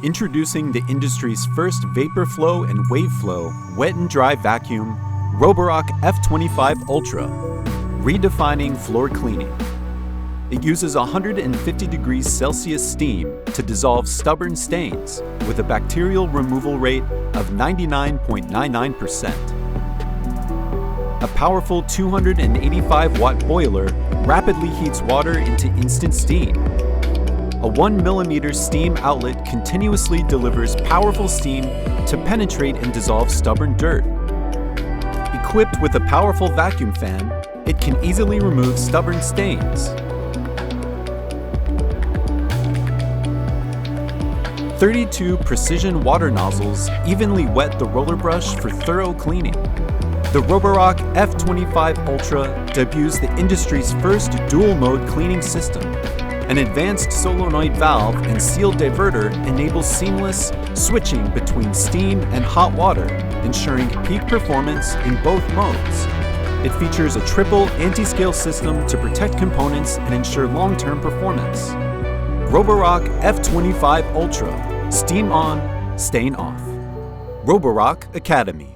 Introducing the industry's first vapor flow and wave flow wet and dry vacuum, Roborock F25 Ultra, redefining floor cleaning. It uses 150 degrees Celsius steam to dissolve stubborn stains with a bacterial removal rate of 99.99%. A powerful 285-watt boiler rapidly heats water into instant steam. A 1 mm steam outlet continuously delivers powerful steam to penetrate and dissolve stubborn dirt. Equipped with a powerful vacuum fan, it can easily remove stubborn stains. 32 precision water nozzles evenly wet the roller brush for thorough cleaning. The Roborock F25 Ultra debuts the industry's first dual-mode cleaning system. An advanced solenoid valve and sealed diverter enables seamless switching between steam and hot water, ensuring peak performance in both modes. It features a triple anti-scale system to protect components and ensure long-term performance. Roborock F25 Ultra. Steam on, stain off. Roborock Academy.